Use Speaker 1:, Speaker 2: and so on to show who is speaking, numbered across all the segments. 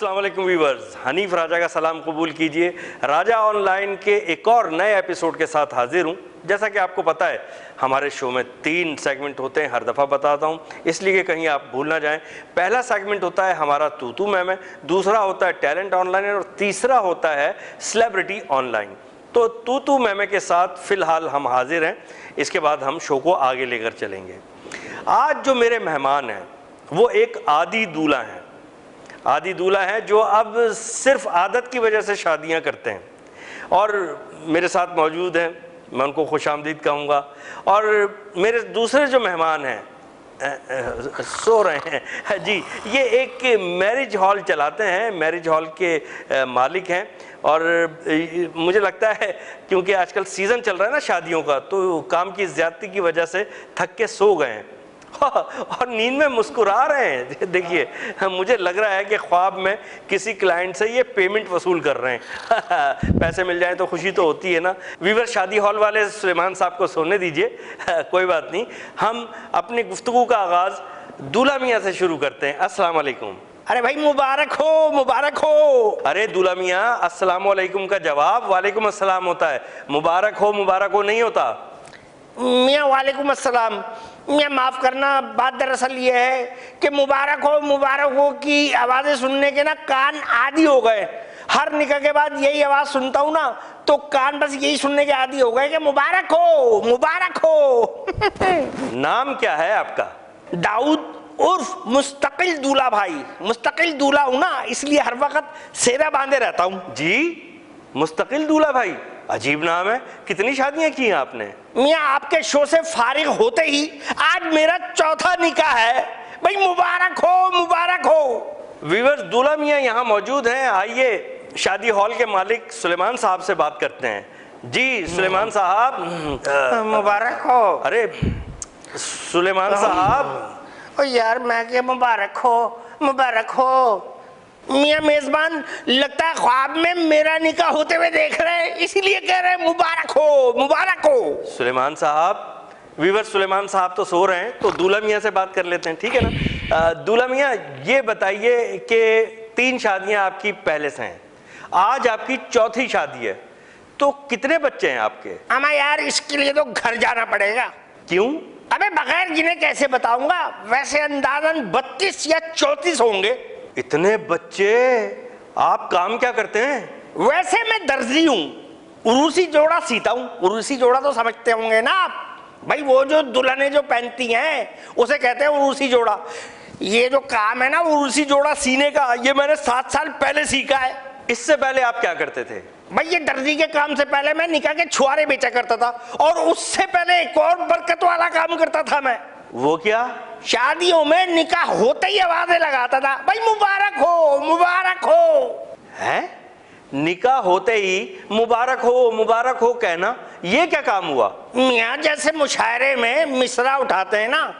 Speaker 1: अस्सलाम वालेकुम व्यूअर्स, हनीफ राजा का सलाम कबूल कीजिए। राजा ऑनलाइन के एक और नए एपिसोड के साथ हाजिर हूँ। जैसा कि आपको पता है हमारे शो में 3 सेगमेंट होते हैं, हर दफ़ा बताता हूँ इसलिए कि कहीं आप भूल ना जाएं। पहला सेगमेंट होता है हमारा तू तू मैं, दूसरा होता है टैलेंट ऑनलाइन और तीसरा होता है सेलिब्रिटी ऑनलाइन। तो तू तू मैं के साथ फ़िलहाल हम हाजिर हैं, इसके बाद हम शो को आगे लेकर चलेंगे। आज जो मेरे मेहमान हैं वो एक आदी दूल्हा हैं। आदी दूल्हा है जो अब सिर्फ आदत की वजह से शादियां करते हैं और मेरे साथ मौजूद हैं, मैं उनको खुशामदीद कहूँगा। और मेरे दूसरे जो मेहमान हैं सो रहे हैं जी, ये एक मैरिज हॉल चलाते हैं, मैरिज हॉल के मालिक हैं। और मुझे लगता है क्योंकि आजकल सीज़न चल रहा है ना शादियों का, तो काम की ज़्यादती की वजह से थक के सो गए हैं और नींद में मुस्कुरा रहे हैं। देखिए मुझे लग रहा है कि ख्वाब में किसी क्लाइंट से ये पेमेंट वसूल कर रहे हैं। पैसे मिल जाए तो खुशी तो होती है ना। वीवर शादी हॉल वाले सुलेमान साहब को सोने दीजिए, कोई बात नहीं। हम अपनी गुफ्तगू का आगाज़ दूल्हा मियाँ से शुरू करते हैं। अस्सलाम वालेकुम।
Speaker 2: अरे भाई मुबारक हो, मुबारक हो।
Speaker 1: अरे दूल्हा मियाँ, अस्सलाम वालेकुम का जवाब वालेकुम अस्सलाम होता है, मुबारक हो नहीं होता।
Speaker 2: मियाँ वालेकुम अस्सलाम। मियाँ माफ़ करना, बात दरअसल ये है कि मुबारक हो की आवाज़ें सुनने के ना कान आदी हो गए। हर निकाह के बाद यही आवाज़ सुनता हूँ ना तो कान बस यही सुनने के आदी हो गए कि मुबारक हो, मुबारक हो।
Speaker 1: नाम क्या है आपका?
Speaker 2: दाऊद उर्फ मुस्तकिल दूल्हा भाई। मुस्तकिल दूल्हा हूँ ना, इसलिए हर वक्त सेहरा बांधे रहता हूँ।
Speaker 1: जी, मुस्तकिल दूल्हा भाई, अजीब नाम है। कितनी शादियां की हैं आपने?
Speaker 2: मियाँ आपके शो से फारिग होते ही आज मेरा चौथा निकाह है। भाई मुबारक हो, मुबारक हो।
Speaker 1: व्यूअर्स, दूल्हा मियाँ यहाँ मौजूद हैं। आइए शादी हॉल के मालिक सुलेमान साहब से बात करते हैं। जी सुलेमान साहब,
Speaker 2: मुबारक हो।
Speaker 1: अरे सुलेमान साहब।
Speaker 2: ओ यार मैं क्या मुबारक हो, मुबारक हो। मियाँ मेजबान लगता है ख्वाब में मेरा निकाह होते हुए देख रहे हैं, इसीलिए कह रहे हैं मुबारक हो, मुबारक हो।
Speaker 1: सुलेमान साहब, व्यूअर्स सुलेमान साहब तो सो रहे हैं तो दूल्हा मियाँ से बात कर लेते हैं, ठीक है ना। दूल्हा मियाँ ये बताइए कि 3 शादियाँ आपकी पहले से हैं, आज आपकी चौथी शादी है, तो कितने बच्चे हैं आपके?
Speaker 2: अमा यार इसके लिए तो घर जाना पड़ेगा।
Speaker 1: क्यों?
Speaker 2: अबे बगैर जिन्हें कैसे बताऊंगा, वैसे अंदाजन 32 या 34 होंगे।
Speaker 1: इतने बच्चे? आप काम क्या करते हैं?
Speaker 2: वैसे मैं दर्जी हूँ, उरूसी जोड़ा सीता हूँ। उरूसी जोड़ा तो समझते होंगे ना आप भाई, वो जो दुल्हनें जो पहनती हैं उसे कहते हैं उरूसी जोड़ा। ये जो काम है ना उरूसी जोड़ा सीने का, ये मैंने 7 साल पहले सीखा है।
Speaker 1: इससे पहले आप क्या करते थे?
Speaker 2: भाई ये दर्जी के काम से पहले मैं निकाह के छुआरे बेचा करता था, और उससे पहले एक और बरकत वाला काम करता था मैं।
Speaker 1: वो क्या?
Speaker 2: शादियों में निकाह होते ही आवाजें लगाता था, भाई मुबारक हो, मुबारक हो।
Speaker 1: है? निकाह होते ही मुबारक हो कहना, ये क्या काम हुआ?
Speaker 2: मियाँ जैसे मुशायरे में मिसरा उठाते हैं ना,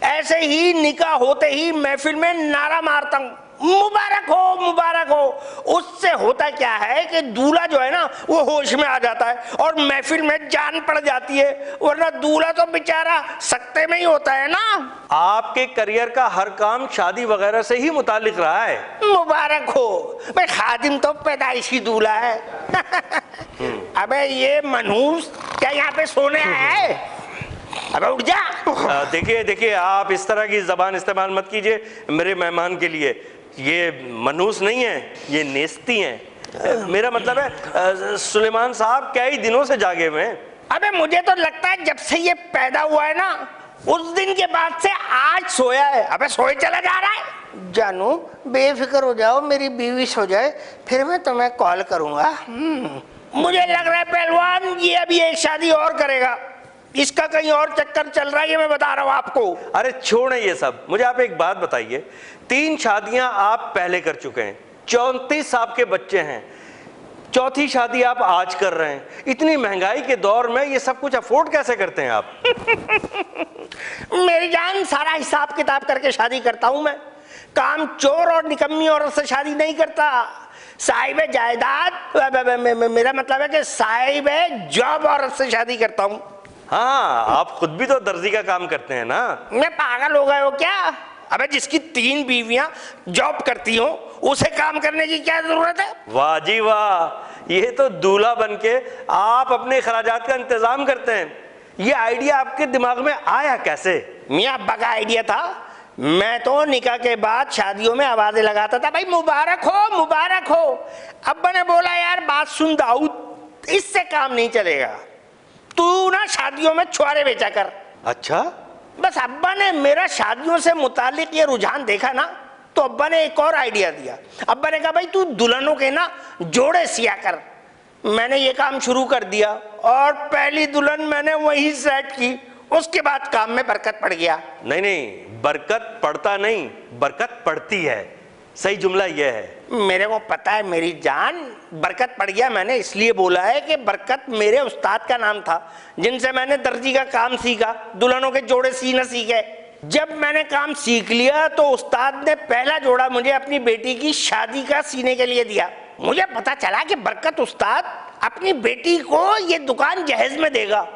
Speaker 2: ऐसे ही निकाह होते ही महफिल में नारा मारता हूँ, मुबारक हो, मुबारक हो। उससे होता क्या है कि दूल्हा जो है ना वो होश में आ जाता है और महफिल में जान पड़ जाती है, वरना दूल्हा तो बेचारा सकते में ही होता है ना।
Speaker 1: आपके करियर का हर काम शादी वगैरह से ही मुतालिक रहा है।
Speaker 2: मुबारक हो भाई, खादिम तो पैदाइशी दूल्हा है। अबे ये मनहूस क्या यहाँ पे सोने आया है? अबे उठ जा।
Speaker 1: देखिए आप इस तरह की जबान इस्तेमाल मत कीजिए मेरे मेहमान के लिए। ये मनहूस नहीं है, ये नेस्ती हैं। मेरा मतलब है सुलेमान साहब क्या ही दिनों से जागे हुए हैं।
Speaker 2: अबे मुझे तो लगता है जब से ये पैदा हुआ है ना उस दिन के बाद से आज सोया है। अबे सोए चला जा रहा है। जानू बेफिक्र हो जाओ, मेरी बीवी सो जाए फिर मैं तुम्हें कॉल करूंगा। मुझे लग रहा है पहलवान ये अभी एक शादी और करेगा, इसका कहीं और चक्कर चल रहा है, ये मैं बता रहा हूँ आपको।
Speaker 1: अरे छोड़ें ये सब, मुझे आप एक बात बताइए, 3 शादियां आप पहले कर चुके हैं, 34 आपके बच्चे हैं, चौथी शादी आप आज कर रहे हैं। इतनी महंगाई के दौर में ये सब कुछ अफोर्ड कैसे करते हैं आप?
Speaker 2: मेरी जान सारा हिसाब किताब करके शादी करता हूं मैं। काम चोर और निकम्मी औरत से शादी नहीं करता। साहिब जायदाद, मेरा मतलब है कि साहिब जॉब औरत से शादी करता हूं।
Speaker 1: हाँ, आप खुद भी तो दर्जी का काम करते हैं ना।
Speaker 2: मैं पागल हो गए हो क्या? अबे जिसकी 3 बीवियां जॉब करती हो उसे काम करने की क्या जरूरत है?
Speaker 1: वाह जी वाह, ये तो दूल्हा बनके आप अपने अखराजात का इंतजाम करते हैं। ये आइडिया आपके दिमाग में आया कैसे?
Speaker 2: मियाँ अब्बा का आइडिया था। मैं तो निकाह के बाद शादियों में आवाजें लगाता था, भाई मुबारक हो मुबारक हो। अब्बा ने बोला यार बात सुन दाऊद, इससे काम नहीं चलेगा, तू ना शादियों में छुआरे बेचा कर।
Speaker 1: अच्छा,
Speaker 2: बस अब्बा ने मेरा शादियों से मुतालिक ये रुझान देखा ना, तो अब्बा ने एक और आइडिया दिया। अब्बा ने कहा भाई तू दुल्हनों के ना जोड़े सिया कर। मैंने ये काम शुरू कर दिया और पहली दुल्हन मैंने वहीं सेट की। उसके बाद काम में बरकत पड़ गया।
Speaker 1: नहीं नहीं, बरकत पड़ता नहीं, बरकत पड़ती है, सही जुमला यह है।
Speaker 2: मेरे को पता है मेरी जान, बरकत पड़ गया मैंने इसलिए बोला है कि बरकत मेरे उस्ताद का नाम था जिनसे मैंने दर्जी का काम सीखा, दुल्हनों के जोड़े सीना सीखे। जब मैंने काम सीख लिया तो उस्ताद ने पहला जोड़ा मुझे अपनी बेटी की शादी का सीने के लिए दिया। मुझे पता चला कि बरकत उस्ताद अपनी बेटी को ये दुकान जहेज में देगा।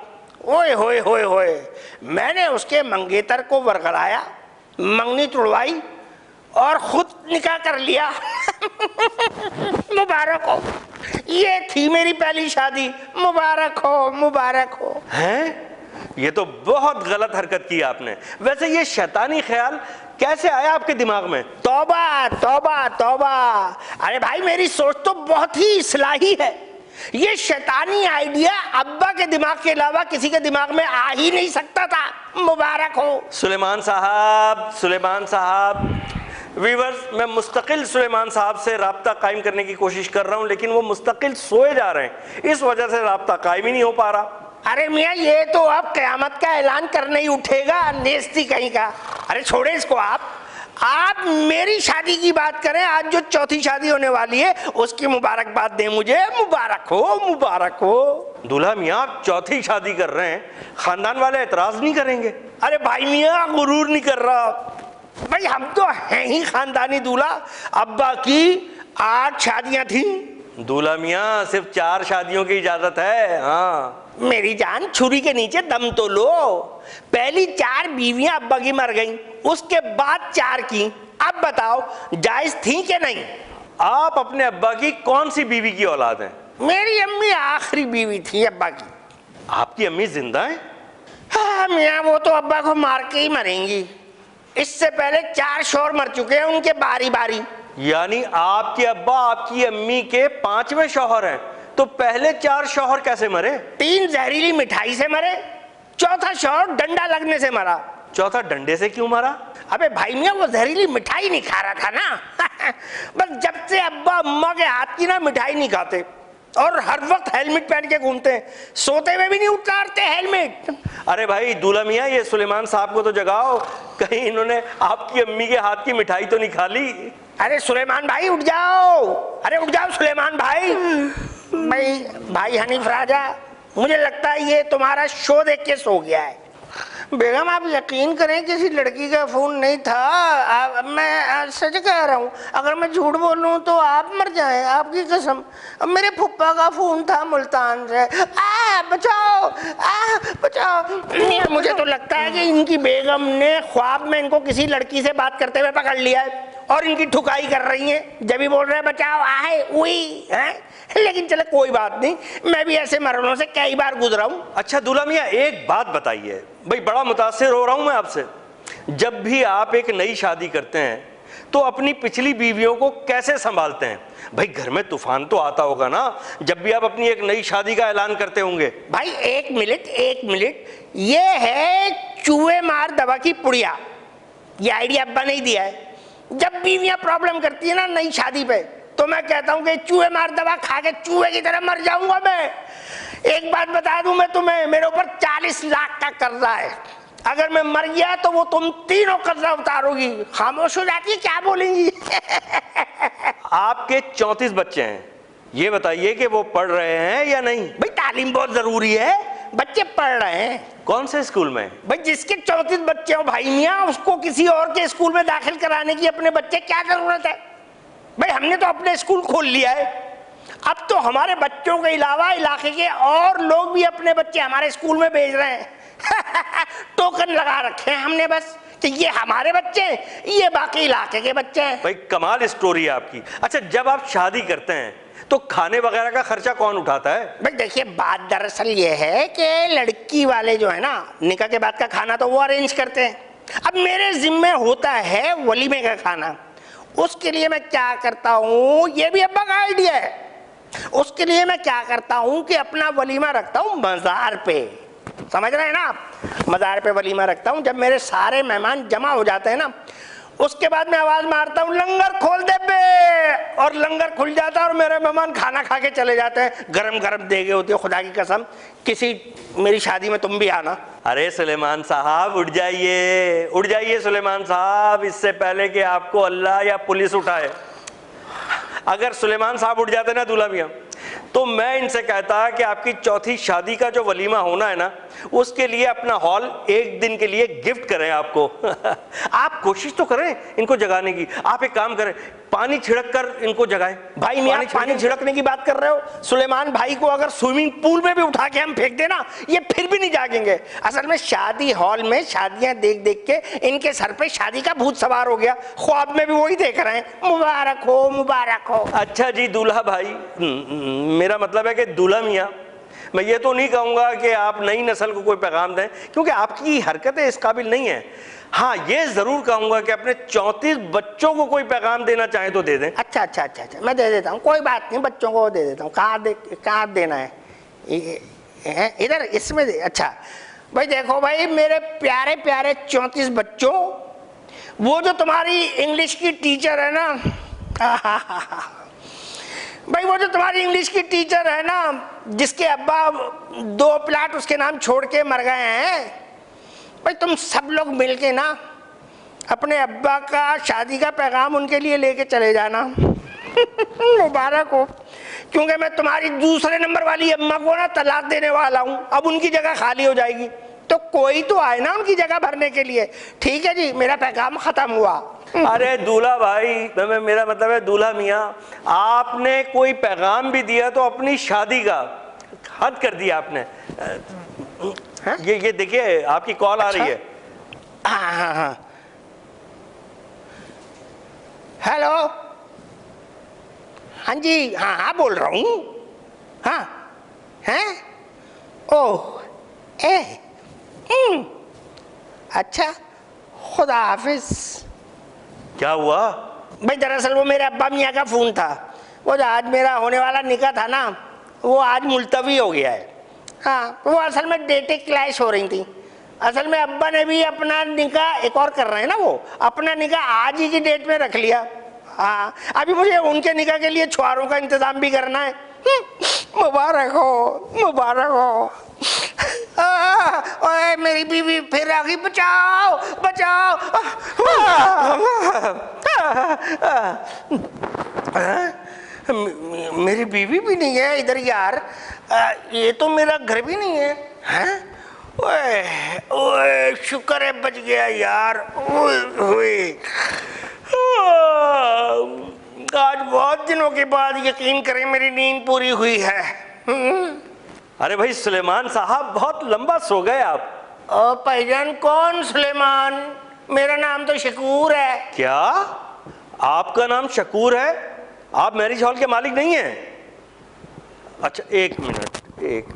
Speaker 2: ओए होए होए होए, मैंने उसके मंगेतर को वरगलाया, मंगनी तुड़वाई और खुद निकाह कर लिया। मुबारक हो, ये थी मेरी पहली शादी। मुबारक हो मुबारक हो।
Speaker 1: हैं? ये तो बहुत गलत हरकत की आपने। वैसे ये शैतानी ख्याल कैसे आया आपके दिमाग में?
Speaker 2: तौबा तौबा तौबा। अरे भाई मेरी सोच तो बहुत ही इस्लाही है। ये शैतानी आइडिया अब्बा के दिमाग के अलावा किसी के दिमाग में आ ही नहीं सकता था। मुबारक हो
Speaker 1: सुलेमान साहब, सुलेमान साहब। वीवर्स, मैं मुस्तकिल सुलेमान साहब से राब्ता कायम करने की कोशिश कर रहा हूं, लेकिन वो मुस्तकिल सोए जा रहे हैं, इस वजह से राब्ता कायम ही नहीं हो पा रहा।
Speaker 2: अरे मियाँ ये तो अब कयामत का ऐलान करने ही उठेगा, नेस्ती कहीं का। अरे छोड़े इसको आप मेरी शादी की बात करें। आज जो चौथी शादी होने वाली है उसकी मुबारकबाद दें मुझे। मुबारक हो मुबारक हो।
Speaker 1: दूल्हा मियाँ, आप चौथी शादी कर रहे हैं, खानदान वाले एतराज नहीं करेंगे?
Speaker 2: अरे भाई मियाँ गुरूर नहीं कर रहा भाई, हम तो हैं ही खानदानी दूल्हा। अब्बा की 8 शादियां थी।
Speaker 1: दूल्हा मियाँ, सिर्फ 4 शादियों की इजाजत है। हाँ
Speaker 2: मेरी जान, छुरी के नीचे दम तो लो। पहली 4 बीवियां अब्बा की मर गईं, उसके बाद 4 की। अब बताओ जायज थी कि नहीं?
Speaker 1: आप अपने अब्बा की कौन सी बीवी की औलाद हैं?
Speaker 2: मेरी अम्मी आखिरी बीवी थी अब्बा की।
Speaker 1: आपकी अम्मी जिंदा हैं?
Speaker 2: हाँ मियाँ, वो तो अब्बा को मार के ही मरेंगी। इससे पहले 4 शौहर मर चुके हैं उनके बारी बारी।
Speaker 1: यानी आपके अब्बा आपकी अम्मी के 5वें शौहर हैं, तो पहले 4 शौहर कैसे मरे?
Speaker 2: 3 जहरीली मिठाई से मरे, चौथा शौहर डंडा लगने से मरा।
Speaker 1: चौथा डंडे से क्यों मरा?
Speaker 2: अबे भाई मियाँ, वो जहरीली मिठाई नहीं खा रहा था ना। बस जब से अब्बा अम्मा के हाथ की ना मिठाई नहीं खाते और हर वक्त हेलमेट पहन के घूमते हैं, सोते में भी नहीं उतारते हेलमेट।
Speaker 1: अरे भाई दूल्हा मियाँ, ये सुलेमान साहब को तो जगाओ, कहीं इन्होंने आपकी अम्मी के हाथ की मिठाई तो नहीं खा ली?
Speaker 2: अरे सुलेमान भाई उठ जाओ, अरे उठ जाओ सुलेमान भाई। भाई हनीफ राजा, मुझे लगता है ये तुम्हारा शो देख के सो गया है। बेगम आप यकीन करें किसी लड़की का फोन नहीं था। मैं सच कह रहा हूँ, अगर मैं झूठ बोलूँ तो आप मर जाएं, आपकी कसम। मेरे फुप्पा का फोन था मुल्तान से। बचाओ बचाओ। मुझे तो लगता है कि इनकी बेगम ने ख्वाब में इनको किसी लड़की से बात करते हुए पकड़ लिया है और इनकी ठुकाई कर रही हैं, जब भी बोल रहे हैं बचाओ आए उई है। लेकिन चले कोई बात नहीं, मैं भी ऐसे मरलों से कई बार गुजरा हूं।
Speaker 1: अच्छा दूल्हा मियाँ, एक बात बताइए भाई, बड़ा मुतासिर हो रहा हूं मैं आपसे। जब भी आप एक नई शादी करते हैं तो अपनी पिछली बीवियों को कैसे संभालते हैं? भाई घर में तूफान तो आता होगा ना जब भी आप अपनी एक नई शादी का ऐलान करते होंगे।
Speaker 2: भाई एक मिनट, ये है चूहे मार दवा की पुड़िया। ये आइडिया अब्बा नहीं दिया है। जब बीवियां प्रॉब्लम करती है ना नई शादी पे, तो मैं कहता हूं कि चूहे मार दवा खा के चूहे की तरह मर जाऊंगा मैं। एक बात बता दूं मैं तुम्हें, मेरे ऊपर 40 लाख का कर्जा है। अगर मैं मर गया तो वो तुम तीनों कर्जा उतारोगी। खामोश हो जाती है, क्या बोलेंगी?
Speaker 1: आपके 34 बच्चे हैं, ये बताइए कि वो पढ़ रहे हैं या नहीं?
Speaker 2: भाई तालीम बहुत जरूरी है, बच्चे पढ़ रहे हैं।
Speaker 1: कौन से स्कूल में?
Speaker 2: भाई जिसके 34 बच्चे हो भाई मियाँ, उसको किसी और के स्कूल में दाखिल कराने की अपने बच्चे क्या जरूरत है? भाई हमने तो अपने स्कूल खोल लिया है। अब तो हमारे बच्चों के अलावा इलाके के और लोग भी अपने बच्चे हमारे स्कूल में भेज रहे हैं। टोकन लगा रखे हैं हमने बस तो ये हमारे बच्चे हैं, ये बाकी इलाके के बच्चे हैं।
Speaker 1: भाई कमाल स्टोरी है आपकी। अच्छा, जब आप शादी करते हैं तो खाने वगैरह का खर्चा कौन उठाता है?
Speaker 2: भाई देखिए, बात दरअसल ये है कि लड़की वाले जो है ना, निकाह के बाद का खाना तो वो अरेंज करते हैं। अब मेरे जिम्मे होता है वलीमे का खाना। उसके लिए मैं क्या करता हूँ, ये भी अब्बा का आइडिया है। उसके लिए मैं क्या करता हूँ कि अपना वलीमा रखता हूँ मज़ार पे। समझ रहे हैं ना आप? मज़ार पे वलीमा रखता हूँ। जब मेरे सारे मेहमान जमा हो जाते हैं ना, उसके बाद मैं आवाज मारता हूँ, लंगर खोल दे बे, और लंगर खुल जाता है और मेरे मेहमान खाना खा के चले जाते हैं। गरम गरम देगे होती है, खुदा की कसम। किसी मेरी शादी में तुम भी आना।
Speaker 1: अरे सुलेमान साहब उठ जाइए, उठ जाइए सुलेमान साहब, इससे पहले कि आपको अल्लाह या पुलिस उठाए। अगर सुलेमान साहब उठ जाते ना दूल्हा मियाँ, तो मैं इनसे कहता कि आपकी चौथी शादी का जो वलीमा होना है ना, उसके लिए अपना हॉल एक दिन के लिए गिफ्ट करें आपको। आप कोशिश तो करें इनको जगाने की। आप एक काम करें, पानी छिड़क कर इनको जगाएं।
Speaker 2: भाई नहीं, आप पानी छिड़कने की बात कर रहे हो? सुलेमान भाई को अगर स्विमिंग पूल में भी उठा के हम फेंक देना, ये फिर भी नहीं जागेंगे। असल में शादी हॉल में शादियां देख देख के इनके सर पे शादी का भूत सवार हो गया। ख्वाब में भी वही देख रहे हैं, मुबारक हो मुबारक हो।
Speaker 1: अच्छा जी दूल्हा भाई, मेरा मतलब है कि दूल्हा मियाँ, मैं ये तो नहीं कहूँगा कि आप नई नस्ल को कोई पैगाम दें, क्योंकि आपकी हरकतें इस काबिल नहीं है। हाँ, ये ज़रूर कहूँगा कि अपने 34 बच्चों को कोई पैगाम देना चाहे तो दे दें।
Speaker 2: अच्छा अच्छा अच्छा अच्छा, मैं दे देता हूँ, कोई बात नहीं, बच्चों को दे देता हूँ। कहाँ देना है? इधर इसमें दे। अच्छा भाई देखो भाई, मेरे प्यारे प्यारे 34 बच्चों, वो जो तुम्हारी इंग्लिश की टीचर है ना, भाई वो जो तुम्हारी इंग्लिश की टीचर है ना, जिसके अब्बा 2 प्लाट उसके नाम छोड़ के मर गए हैं, भाई तुम सब लोग मिलके ना अपने अब्बा का शादी का पैगाम उनके लिए लेके चले जाना। मुबारक हो, क्योंकि मैं तुम्हारी दूसरे नंबर वाली अम्मा को ना तलाक देने वाला हूँ। अब उनकी जगह खाली हो जाएगी, तो कोई तो आए ना उनकी जगह भरने के लिए। ठीक है जी, मेरा पैगाम खत्म हुआ।
Speaker 1: अरे दूल्हा भाई, मेरा मतलब है दूल्हा मियाँ, आपने कोई पैगाम भी दिया तो अपनी शादी का हद कर दिया आपने। ये देखिए आपकी कॉल आ रही है।
Speaker 2: हाँ हाँ हाँ, हेलो, हाँ जी, हाँ हाँ बोल रहा हूँ। हाँ हैं, ओह ए अच्छा, खुदा हाफिज।
Speaker 1: क्या हुआ?
Speaker 2: भाई दरअसल वो मेरे अब्बा मियाँ का फ़ोन था। वो जो आज मेरा होने वाला निकाह था ना, वो आज मुलतवी हो गया है। हाँ, वो असल में डेटें क्लैश हो रही थी। असल में अब्बा ने भी अपना निकाह, एक और कर रहे हैं ना, वो अपना निकाह आज ही की डेट में रख लिया। हाँ, अभी मुझे उनके निकाह के लिए छुआरों का इंतज़ाम भी करना है। मुबारक हो मुबारक हो। ओए मेरी बीवी फिर आ गई, बचाओ बचाओ। मेरी बीवी भी नहीं है इधर यार, ये तो मेरा घर भी नहीं है। हैं? ओए ओए, शुक्र है बच गया यार। ओए ओए, आज बहुत दिनों के बाद यकीन करें मेरी नींद पूरी हुई है।
Speaker 1: अरे भाई सुलेमान साहब, बहुत लंबा सो गए आप।
Speaker 2: ओ भाईजान, कौन सुलेमान? मेरा नाम तो शकूर है।
Speaker 1: क्या आपका नाम शकूर है? आप मैरिज हॉल के मालिक नहीं हैं? अच्छा एक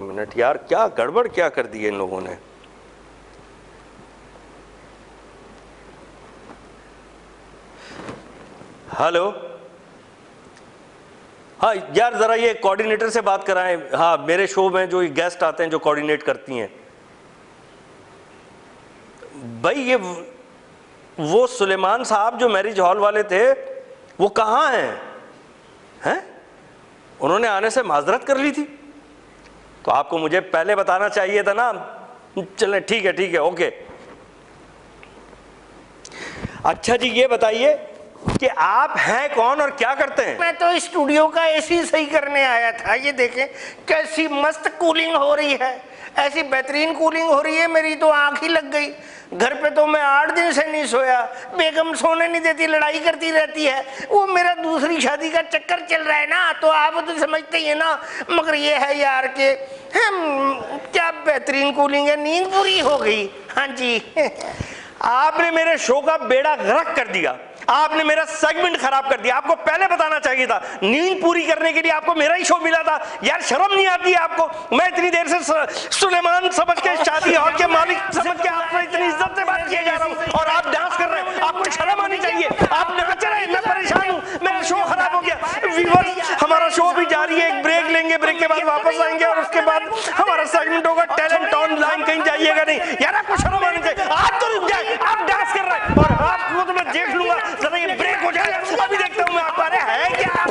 Speaker 1: मिनट यार, क्या गड़बड़ क्या कर दी है इन लोगों ने। हेलो, हाँ यार जरा ये कोऑर्डिनेटर से बात कराएं। हाँ, मेरे शो में जो गेस्ट आते हैं जो कोऑर्डिनेट करती हैं। भाई ये वो सुलेमान साहब जो मैरिज हॉल वाले थे, वो कहाँ हैं? उन्होंने आने से माजरत कर ली थी, तो आपको मुझे पहले बताना चाहिए था ना। चलें ठीक है ओके। अच्छा जी, ये बताइए कि आप हैं कौन और क्या करते हैं?
Speaker 2: मैं तो स्टूडियो का एसी सही करने आया था। ये देखें कैसी मस्त कूलिंग हो रही है, ऐसी बेहतरीन कूलिंग हो रही है, मेरी तो आंख ही लग गई। घर पे तो मैं 8 दिन से नहीं सोया, बेगम सोने नहीं देती, लड़ाई करती रहती है। वो मेरा दूसरी शादी का चक्कर चल रहा है ना, तो आप तो समझते ही है ना। मगर ये है यार कि क्या बेहतरीन कूलिंग है, नींद पूरी हो गई। हाँ जी।
Speaker 1: आपने मेरे शो का बेड़ा गर्क कर दिया, आपने मेरा सेगमेंट खराब कर दिया। आपको पहले बताना चाहिए था, नींद पूरी करने के लिए आपको मेरा ही शो मिला था। यार शर्म नहीं आती है आपको? मैं इतनी देर से सुलेमान समझ के, शादी हॉल के मालिक समझ के आपसे इतनी इज्जत से बात किया जा रहा हूं और आप डांस कर रहे हैं। आपको शर्म आनी चाहिए। आप नाच रहे हैं, मैं परेशान हूं, मेरा शो खराब हो गया। व्यूअर्स, हमारा शो भी जारी है, एक ब्रेक लेंगे, ब्रेक के बाद वापस आएंगे और उसके बाद हमारा सेगमेंट होगा टैलेंट ऑनलाइन। कहीं जाइएगा नहीं यार, आपको शर्म आनी चाहिए। आप तो रुक जाए, आप डांस कर रहे हैं और आपको तो मैं देख लूंगा, जरा ये ब्रेक हो जाए, अभी देखता हूं मैं आपको। अरे है क्या आप?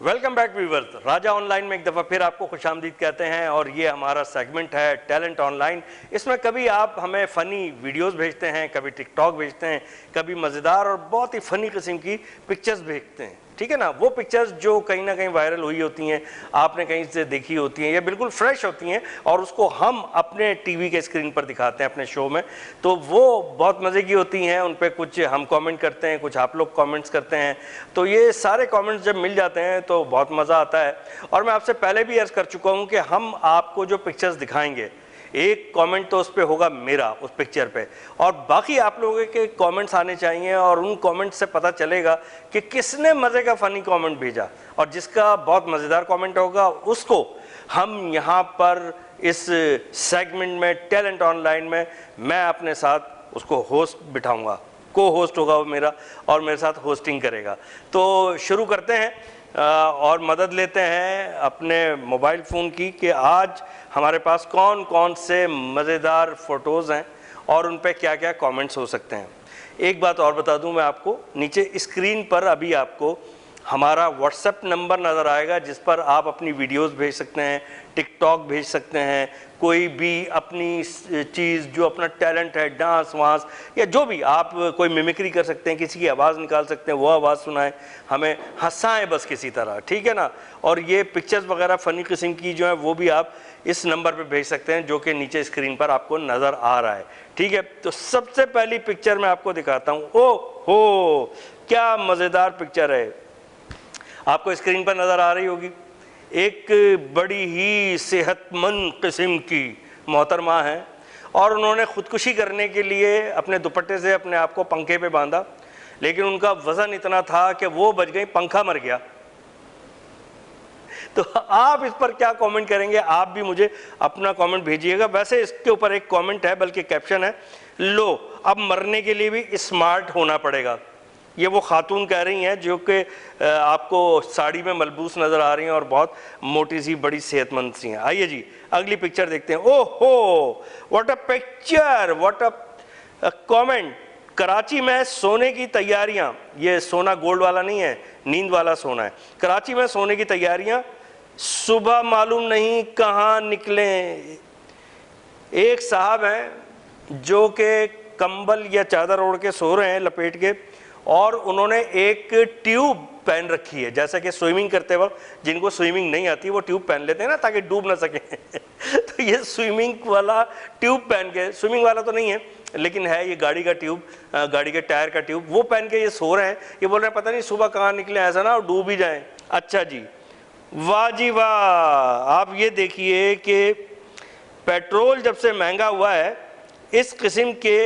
Speaker 1: वेलकम बैक व्यूअर्स, राजा ऑनलाइन में एक दफ़ा फिर आपको खुशामदीद कहते हैं और ये हमारा सेगमेंट है टैलेंट ऑनलाइन। इसमें कभी आप हमें फ़नी वीडियोस भेजते हैं, कभी टिकटॉक भेजते हैं, कभी मज़ेदार और बहुत ही फ़नी किस्म की पिक्चर्स भेजते हैं, ठीक है ना। वो पिक्चर्स जो कहीं ना कहीं वायरल हुई होती हैं, आपने कहीं से देखी होती हैं, ये बिल्कुल फ्रेश होती हैं और उसको हम अपने टीवी के स्क्रीन पर दिखाते हैं अपने शो में, तो वो बहुत मज़े की होती हैं। उन पर कुछ हम कमेंट करते हैं, कुछ आप लोग कमेंट्स करते हैं, तो ये सारे कमेंट्स जब मिल जाते हैं तो बहुत मज़ा आता है। और मैं आपसे पहले भी अर्ज़ कर चुका हूँ कि हम आपको जो पिक्चर्स दिखाएंगे, एक कमेंट तो उस पर होगा मेरा, उस पिक्चर पे, और बाकी आप लोगों के कमेंट्स आने चाहिए और उन कमेंट से पता चलेगा कि किसने मज़े का फ़नी कमेंट भेजा, और जिसका बहुत मज़ेदार कमेंट होगा उसको हम यहाँ पर इस सेगमेंट में टैलेंट ऑनलाइन में मैं अपने साथ उसको होस्ट बिठाऊंगा, को होस्ट होगा वो मेरा और मेरे साथ होस्टिंग करेगा। तो शुरू करते हैं और मदद लेते हैं अपने मोबाइल फ़ोन की कि आज हमारे पास कौन कौन से मज़ेदार फ़ोटोज़ हैं और उन पे क्या क्या कमेंट्स हो सकते हैं। एक बात और बता दूं मैं आपको, नीचे स्क्रीन पर अभी आपको हमारा व्हाट्सएप नंबर नज़र आएगा जिस पर आप अपनी वीडियोस भेज सकते हैं, टिकटॉक भेज सकते हैं, कोई भी अपनी चीज़ जो अपना टैलेंट है, डांस वांस या जो भी, आप कोई मिमिक्री कर सकते हैं, किसी की आवाज़ निकाल सकते हैं, वो आवाज़ सुनाएं, हमें हंसाएं बस किसी तरह, ठीक है ना। और ये पिक्चर्स वगैरह फ़नी किस्म की जो है वो भी आप इस नंबर पे भेज सकते हैं जो कि नीचे स्क्रीन पर आपको नज़र आ रहा है, ठीक है। तो सबसे पहली पिक्चर मैं आपको दिखाता हूँ। ओ हो, क्या मज़ेदार पिक्चर है, आपको स्क्रीन पर नज़र आ रही होगी। एक बड़ी ही सेहतमंद किस्म की मोहतरमा है और उन्होंने ख़ुदकुशी करने के लिए अपने दुपट्टे से अपने आप को पंखे पे बांधा, लेकिन उनका वज़न इतना था कि वो बच गई, पंखा मर गया। तो आप इस पर क्या कमेंट करेंगे? आप भी मुझे अपना कमेंट भेजिएगा। वैसे इसके ऊपर एक कमेंट है, बल्कि कैप्शन है, लो अब मरने के लिए भी स्मार्ट होना पड़ेगा। ये वो खातून कह रही हैं जो कि आपको साड़ी में मलबूस नज़र आ रही हैं और बहुत मोटी सी, बड़ी सेहतमंद सी हैं। आइए जी अगली पिक्चर देखते हैं। ओहो, what a picture, what a comment. Karachi में सोने की तैयारियां, ये सोना गोल्ड वाला नहीं है, नींद वाला सोना है। कराची में सोने की तैयारियां, सुबह मालूम नहीं कहाँ निकले। एक साहब हैं जो कि कंबल या चादर ओढ़ के सो रहे हैं लपेट के, और उन्होंने एक ट्यूब पहन रखी है, जैसा कि स्विमिंग करते वक्त जिनको स्विमिंग नहीं आती वो ट्यूब पहन लेते हैं ना ताकि डूब ना सके। तो ये स्विमिंग वाला ट्यूब पहन के, स्विमिंग वाला तो नहीं है लेकिन है ये गाड़ी का ट्यूब, गाड़ी के टायर का ट्यूब, वो पहन के ये सो रहे हैं। ये बोल रहे हैं पता नहीं सुबह कहाँ निकले, ऐसा ना और डूब ही जाए। अच्छा जी, वाह जी वाह। आप ये देखिए कि पेट्रोल जब से महंगा हुआ है, इस किस्म के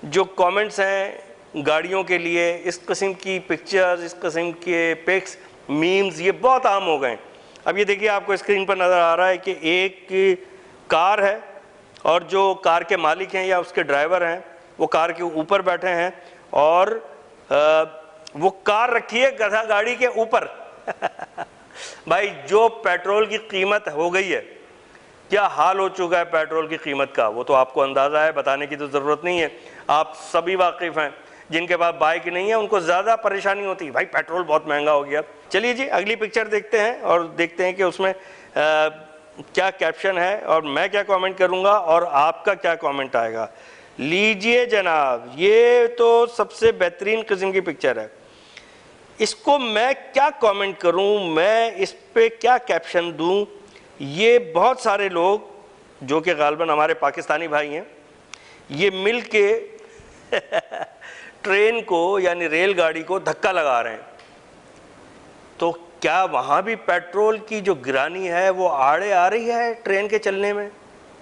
Speaker 1: जो कमेंट्स हैं गाड़ियों के लिए, इस किस्म की पिक्चर्स, इस किस्म के पिक्स, मीम्स, ये बहुत आम हो गए। अब ये देखिए आपको स्क्रीन पर नज़र आ रहा है कि एक कार है और जो कार के मालिक हैं या उसके ड्राइवर हैं वो कार के ऊपर बैठे हैं और वो कार रखी है गधा गाड़ी के ऊपर। भाई जो पेट्रोल की कीमत हो गई है, क्या हाल हो चुका है पेट्रोल की कीमत का, वो तो आपको अंदाज़ा है, बताने की तो ज़रूरत नहीं है, आप सभी वाकिफ़ हैं। जिनके पास बाइक नहीं है उनको ज़्यादा परेशानी होती है, भाई पेट्रोल बहुत महंगा हो गया। चलिए जी अगली पिक्चर देखते हैं और देखते हैं कि उसमें क्या कैप्शन है और मैं क्या कमेंट करूंगा और आपका क्या कमेंट आएगा। लीजिए जनाब, ये तो सबसे बेहतरीन किस्म की पिक्चर है, इसको मैं क्या कमेंट करूं, मैं इस पे क्या कैप्शन दूं। ये बहुत सारे लोग जो कि गालबन हमारे पाकिस्तानी भाई हैं, ये मिल के ट्रेन को यानी रेलगाड़ी को धक्का लगा रहे हैं, तो क्या वहाँ भी पेट्रोल की जो गिरानी है वो आड़े आ रही है ट्रेन के चलने में?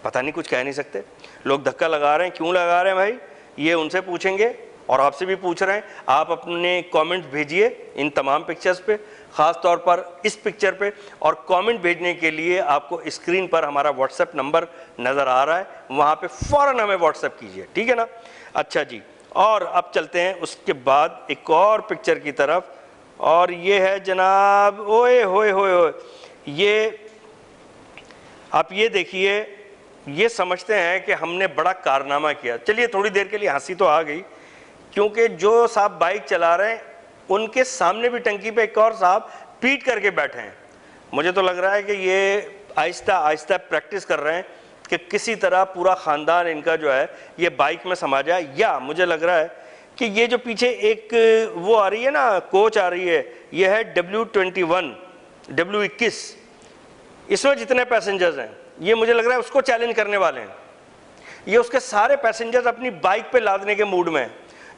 Speaker 1: पता नहीं, कुछ कह नहीं सकते। लोग धक्का लगा रहे हैं, क्यों लगा रहे हैं भाई, ये उनसे पूछेंगे और आपसे भी पूछ रहे हैं। आप अपने कमेंट भेजिए इन तमाम पिक्चर्स पे, ख़ास तौर पर इस पिक्चर पे, और कमेंट भेजने के लिए आपको स्क्रीन पर हमारा व्हाट्सएप नंबर नज़र आ रहा है, वहाँ पे फ़ौरन हमें व्हाट्सएप कीजिए, ठीक है ना। अच्छा जी, और अब चलते हैं उसके बाद एक और पिक्चर की तरफ, और ये है जनाब, ओए होए होए होए, ये आप ये देखिए, ये समझते हैं कि हमने बड़ा कारनामा किया। चलिए थोड़ी देर के लिए हंसी तो आ गई, क्योंकि जो साहब बाइक चला रहे हैं उनके सामने भी टंकी पे एक और साहब पीट करके बैठे हैं। मुझे तो लग रहा है कि ये आहिस्ता आहिस्ता प्रैक्टिस कर रहे हैं कि किसी तरह पूरा ख़ानदान इनका जो है ये बाइक में समा जाए। या मुझे लग रहा है कि ये जो पीछे एक वो आ रही है ना, कोच आ रही है, ये है W21 W21, इसमें जितने पैसेंजर्स हैं ये मुझे लग रहा है उसको चैलेंज करने वाले हैं। ये उसके सारे पैसेंजर्स अपनी बाइक पे लादने के मूड में हैं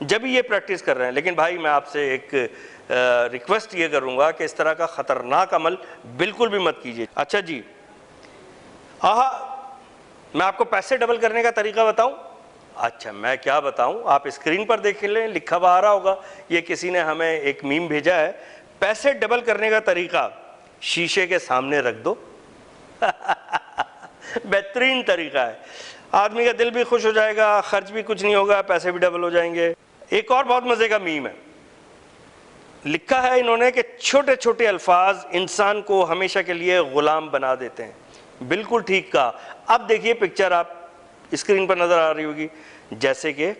Speaker 1: जब भी ये प्रैक्टिस कर रहे हैं। लेकिन भाई मैं आपसे एक रिक्वेस्ट ये करूंगा कि इस तरह का ख़तरनाक अमल बिल्कुल भी मत कीजिए। अच्छा जी, मैं आपको पैसे डबल करने का तरीका बताऊं? अच्छा, मैं क्या बताऊं, आप स्क्रीन पर देख लें, लिखा हुआ आ रहा होगा। ये किसी ने हमें एक मीम भेजा है, पैसे डबल करने का तरीका, शीशे के सामने रख दो। बेहतरीन तरीका है, आदमी का दिल भी खुश हो जाएगा, खर्च भी कुछ नहीं होगा, पैसे भी डबल हो जाएंगे। एक और बहुत मजे का मीम है, लिखा है इन्होंने कि छोटे छोटे अल्फाज इंसान को हमेशा के लिए गुलाम बना देते हैं। बिल्कुल ठीक कहा। अब देखिए पिक्चर आप स्क्रीन पर नजर आ रही होगी, जैसे कि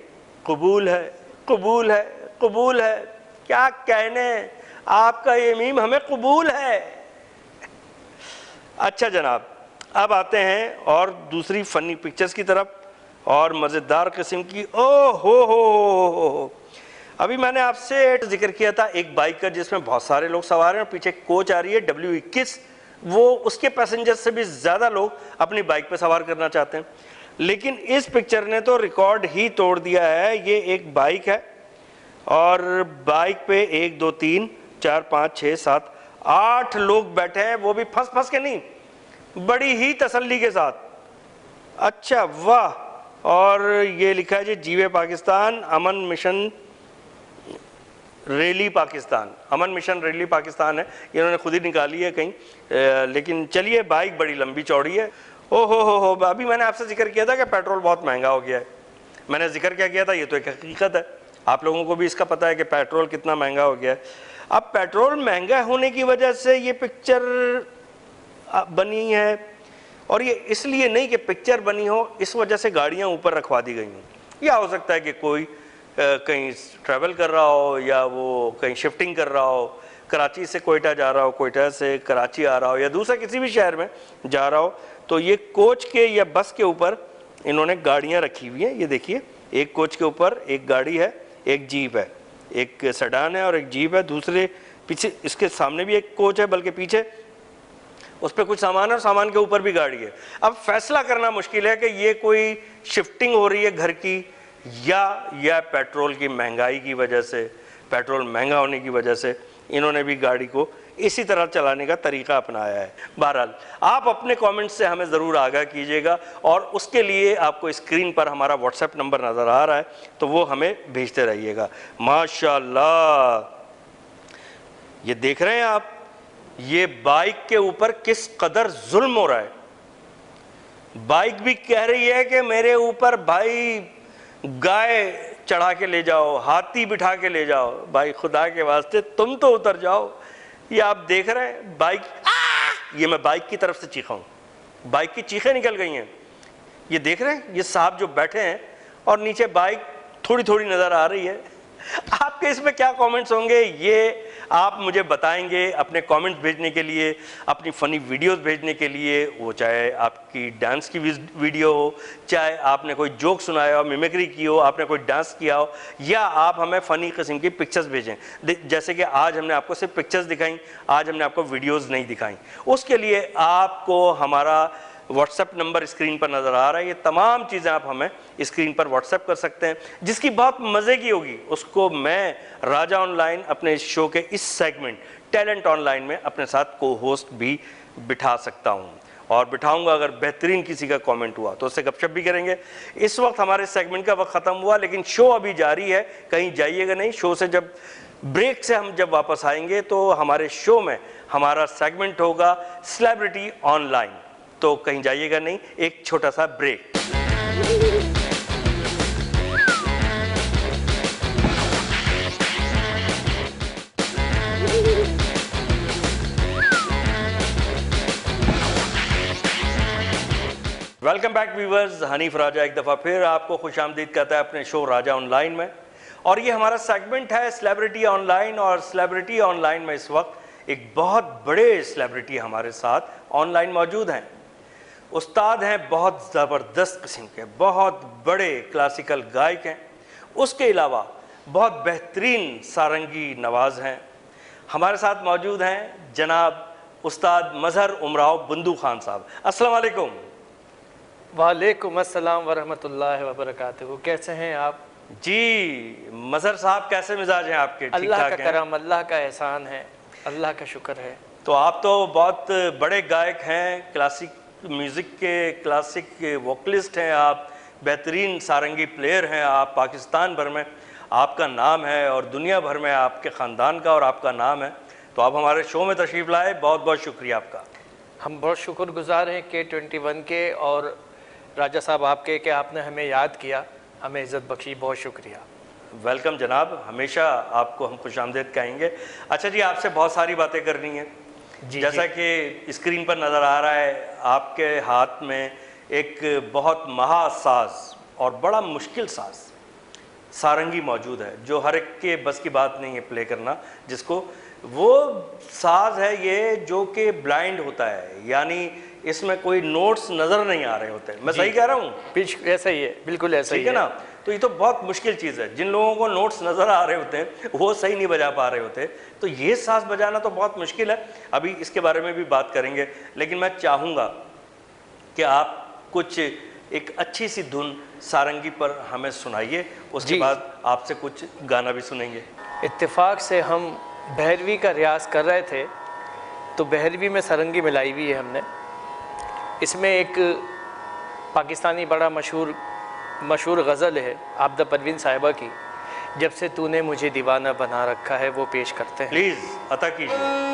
Speaker 1: कबूल है, कबूल है, कबूल है। क्या कहने, आपका ये मीम हमें कबूल है। अच्छा जनाब, अब आते हैं और दूसरी फनी पिक्चर्स की तरफ, और मज़ेदार किस्म की। ओ हो, अभी मैंने आपसे जिक्र किया था एक बाइक का जिसमें बहुत सारे लोग सवार हैं और पीछे कोच आ रही है W21, वो उसके पैसेंजर से भी ज़्यादा लोग अपनी बाइक पे सवार करना चाहते हैं। लेकिन इस पिक्चर ने तो रिकॉर्ड ही तोड़ दिया है। ये एक बाइक है और बाइक पे 1 2 3 4 5 6 7 8 लोग बैठे हैं, वो भी फंस फंस के नहीं, बड़ी ही तसल्ली के साथ। अच्छा वाह, और ये लिखा है जी जीवे पाकिस्तान, अमन मिशन रैली पाकिस्तान। अमन मिशन रैली पाकिस्तान है, इन्होंने खुद ही निकाली है कहीं। लेकिन चलिए, बाइक बड़ी लंबी चौड़ी है। ओ हो, अभी मैंने आपसे जिक्र किया था कि पेट्रोल बहुत महंगा हो गया है। मैंने जिक्र क्या किया था, ये तो एक हकीकत है, आप लोगों को भी इसका पता है कि पेट्रोल कितना महंगा हो गया है। अब पेट्रोल महंगा होने की वजह से ये पिक्चर बनी है, और ये इसलिए नहीं कि पिक्चर बनी हो, इस वजह से गाड़ियाँ ऊपर रखवा दी गई हैं। या हो सकता है कि कोई कहीं ट्रैवल कर रहा हो, या वो कहीं शिफ्टिंग कर रहा हो, कराची से कोयटा जा रहा हो, कोयटा से कराची आ रहा हो, या दूसरे किसी भी शहर में जा रहा हो, तो ये कोच के या बस के ऊपर इन्होंने गाड़ियाँ रखी हुई हैं। ये देखिए, एक कोच के ऊपर एक गाड़ी है, एक जीप है, एक सेडान है और एक जीप है। दूसरे पीछे इसके सामने भी एक कोच है, बल्कि पीछे उस पर कुछ सामान है और सामान के ऊपर भी गाड़ी है। अब फैसला करना मुश्किल है कि ये कोई शिफ्टिंग हो रही है घर की, या पेट्रोल की महंगाई की वजह से, पेट्रोल महंगा होने की वजह से इन्होंने भी गाड़ी को इसी तरह चलाने का तरीका अपनाया है। बहरहाल आप अपने कमेंट्स से हमें ज़रूर आगाह कीजिएगा, और उसके लिए आपको स्क्रीन पर हमारा व्हाट्सएप नंबर नज़र आ रहा है, तो वो हमें भेजते रहिएगा। माशाल्लाह, ये देख रहे हैं आप, ये बाइक के ऊपर किस कदर जुल्म हो रहा है। बाइक भी कह रही है कि मेरे ऊपर भाई गाय चढ़ा के ले जाओ, हाथी बिठा के ले जाओ, भाई खुदा के वास्ते तुम तो उतर जाओ। ये आप देख रहे हैं बाइक, ये मैं बाइक की तरफ से चीखा हूँ, बाइक की चीखें निकल गई हैं। ये देख रहे हैं, ये साहब जो बैठे हैं और नीचे बाइक थोड़ी थोड़ी नज़र आ रही है। आपके इसमें क्या कमेंट्स होंगे, ये आप मुझे बताएंगे अपने कमेंट्स भेजने के लिए, अपनी फ़नी वीडियोस भेजने के लिए। वो चाहे आपकी डांस की वीडियो हो, चाहे आपने कोई जोक सुनाया हो, मिमिक्री की हो, आपने कोई डांस किया हो, या आप हमें फ़नी किस्म की पिक्चर्स भेजें। जैसे कि आज हमने आपको सिर्फ पिक्चर्स दिखाई, आज हमने आपको वीडियोज़ नहीं दिखाई। उसके लिए आपको हमारा व्हाट्सएप नंबर स्क्रीन पर नज़र आ रहा है, ये तमाम चीज़ें आप हमें स्क्रीन पर व्हाट्सएप कर सकते हैं। जिसकी बात मज़े की होगी उसको मैं राजा ऑनलाइन अपने इस शो के इस सेगमेंट टैलेंट ऑनलाइन में अपने साथ को होस्ट भी बिठा सकता हूँ और बिठाऊंगा। अगर बेहतरीन किसी का कमेंट हुआ तो उससे गपशप भी करेंगे। इस वक्त हमारे सेगमेंट का वक्त ख़त्म हुआ, लेकिन शो अभी जारी है, कहीं जाइएगा नहीं। शो से जब ब्रेक से हम जब वापस आएंगे तो हमारे शो में हमारा सेगमेंट होगा सेलिब्रिटी ऑनलाइन, तो कहीं जाइएगा नहीं, एक छोटा सा break. Welcome back viewers, Hanif Raja एक दफ़ा फिर आपको खुशामदीद कहता है अपने शो राजा ऑनलाइन में। और ये हमारा सेगमेंट है सेलिब्रिटी ऑनलाइन, और सेलिब्रिटी ऑनलाइन में इस वक्त एक बहुत बड़े सेलिब्रिटी हमारे साथ ऑनलाइन मौजूद हैं। उस्ताद हैं, बहुत ज़बरदस्त किस्म के, बहुत बड़े क्लासिकल गायक हैं। उसके अलावा बहुत बेहतरीन सारंगी नवाज हैं। हमारे साथ मौजूद हैं जनाब उस्ताद मजहर उमराव बंदू खान साहब। अस्सलाम वालेकुम।
Speaker 3: वालेकुम अस्सलाम वरहमतुल्लाहि वबरकातुहू। कैसे हैं आप
Speaker 1: जी मजहर साहब, कैसे मिजाज हैं आपके? ठीक
Speaker 3: अल्लाह
Speaker 1: ठाक
Speaker 3: का
Speaker 1: हैं?
Speaker 3: करम, अल्लाह का एहसान है, अल्लाह का शुक्र है।
Speaker 1: तो आप तो बहुत बड़े गायक हैं, क्लासिक म्यूज़िक के क्लासिक वोकलिस्ट हैं आप, बेहतरीन सारंगी प्लेयर हैं आप। पाकिस्तान भर में आपका नाम है और दुनिया भर में आपके ख़ानदान का और आपका नाम है। तो आप हमारे शो में तशरीफ़ लाए, बहुत बहुत शुक्रिया आपका।
Speaker 3: हम बहुत शुक्रगुजार हैं K21 के और राजा साहब आपके कि आपने हमें याद किया, हमें इज़्ज़त बख्शी, बहुत शुक्रिया।
Speaker 1: वेलकम जनाब, हमेशा आपको हम खुशामदीद कहेंगे। अच्छा जी, आपसे बहुत सारी बातें करनी है।
Speaker 3: जी,
Speaker 1: जैसा कि स्क्रीन पर नज़र आ रहा है, आपके हाथ में एक बहुत महासाज और बड़ा मुश्किल साज सारंगी मौजूद है, जो हर एक के बस की बात नहीं है प्ले करना। जिसको वो साज है ये जो कि ब्लाइंड होता है, यानी इसमें कोई नोट्स नज़र नहीं आ रहे होते। मैं सही कह रहा हूँ?
Speaker 3: ऐसा ही है, बिल्कुल ऐसा ही
Speaker 1: ठीक है ना। तो ये तो बहुत मुश्किल चीज़ है। जिन लोगों को नोट्स नज़र आ रहे होते हैं वो सही नहीं बजा पा रहे होते, तो ये साज बजाना तो बहुत मुश्किल है। अभी इसके बारे में भी बात करेंगे, लेकिन मैं चाहूँगा कि आप कुछ एक अच्छी सी धुन सारंगी पर हमें सुनाइए, उसके बाद आपसे कुछ गाना भी सुनेंगे।
Speaker 3: इत्तेफाक से हम भैरवी का रियाज कर रहे थे तो भैरवी में सारंगी मिलाई हुई है हमने। इसमें एक पाकिस्तानी बड़ा मशहूर गज़ल है आबदा परवीन साहिबा की, जब से तूने मुझे दीवाना बना रखा है, वो पेश करते हैं।
Speaker 1: प्लीज़ अता कीजिए।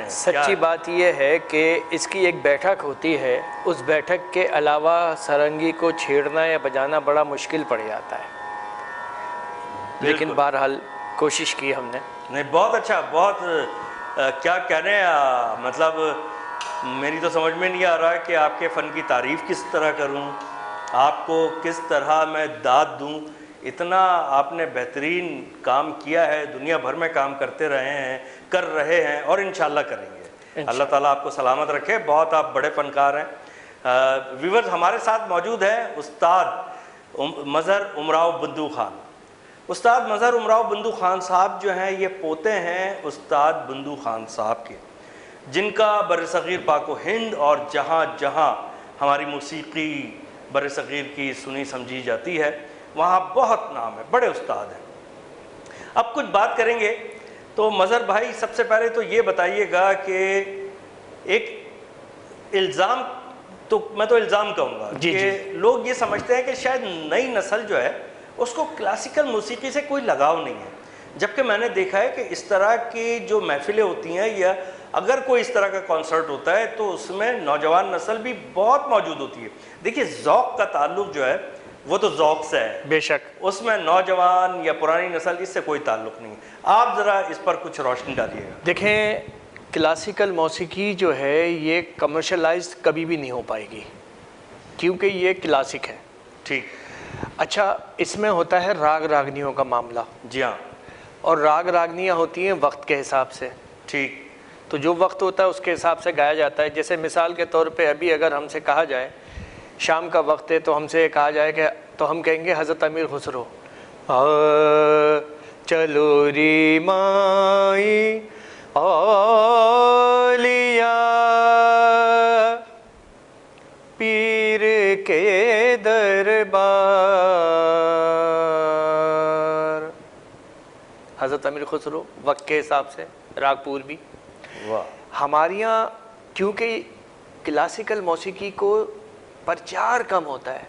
Speaker 3: सच्ची बात यह है कि इसकी एक बैठक होती है, उस बैठक के अलावा सारंगी को छेड़ना या बजाना बड़ा मुश्किल पड़ जाता है, लेकिन बहरहाल कोशिश की हमने।
Speaker 1: नहीं, बहुत अच्छा, बहुत क्या कहने, मतलब मेरी तो समझ में नहीं आ रहा कि आपके फ़न की तारीफ़ किस तरह करूं, आपको किस तरह मैं दाद दूं। इतना आपने बेहतरीन काम किया है, दुनिया भर में काम करते रहे हैं, कर रहे हैं और इंशाल्लाह करेंगे। अल्लाह ताला आपको सलामत रखे, बहुत आप बड़े फ़नकार हैं। व्यूवर्स, हमारे साथ मौजूद है उस्ताद मजहर उमराव बंदू खान। उस्ताद मजहर उमराव बंदू खान साहब जो हैं, ये पोते हैं उस्ताद बंदू खान साहब के, जिनका बरसग़ीर पाक हिंद और जहाँ जहाँ हमारी मौसीकी बरसग़ीर की सुनी समझी जाती है, वहाँ बहुत नाम है, बड़े उस्ताद हैं। अब कुछ बात करेंगे तो मज़हर भाई, सबसे पहले तो ये बताइएगा कि एक इल्ज़ाम, तो मैं तो इल्ज़ाम कहूँगा कि लोग ये समझते हैं कि शायद नई नस्ल जो है उसको क्लासिकल मौसीकी से कोई लगाव नहीं है, जबकि मैंने देखा है कि इस तरह की जो महफिलें होती हैं या अगर कोई इस तरह का कॉन्सर्ट होता है तो उसमें नौजवान नस्ल भी बहुत मौजूद होती है। देखिए, ज़ौक़ का ताल्लुक़ जो है वो तो ज़ौक़ से है,
Speaker 3: बेशक,
Speaker 1: उसमें नौजवान या पुरानी नस्ल इससे कोई ताल्लुक़ नहीं है। आप ज़रा इस पर कुछ रोशनी डालिएगा।
Speaker 3: देखें, क्लासिकल मौसीकी जो है ये कमर्शलाइज्ड कभी भी नहीं हो पाएगी, क्योंकि ये क्लासिक है।
Speaker 1: ठीक।
Speaker 3: अच्छा, इसमें होता है राग रागनियों का मामला।
Speaker 1: जी हाँ।
Speaker 3: और राग रागनियाँ होती हैं वक्त के हिसाब से।
Speaker 1: ठीक।
Speaker 3: तो जो वक्त होता है उसके हिसाब से गाया जाता है। जैसे मिसाल के तौर पे अभी अगर हमसे कहा जाए शाम का वक्त है, तो हमसे कहा जाए कि, तो हम कहेंगे हज़रत अमीर खुसरो, चलो री माई औलिया पीर के दरबार। हज़रत अमीर खुसरो, वक्त के हिसाब से राग पूर्वी।
Speaker 1: वाह।
Speaker 3: हमारे यहाँ क्योंकि क्लासिकल मौसीकी को प्रचार कम होता है,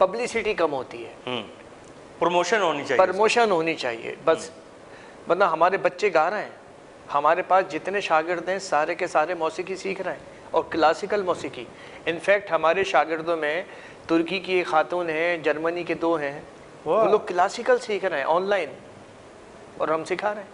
Speaker 3: पब्लिसिटी कम होती है,
Speaker 1: प्रमोशन होनी चाहिए,
Speaker 3: प्रमोशन होनी चाहिए बस। वरना हमारे बच्चे गा रहे हैं, हमारे पास जितने शागिर्द हैं सारे के सारे मौसीकी सीख रहे हैं, और क्लासिकल मौसीकी। इनफैक्ट हमारे शागिर्दों में तुर्की की एक खातून है, जर्मनी के 2 हैं, वो लोग क्लासिकल सीख रहे हैं ऑनलाइन, और हम सिखा रहे हैं।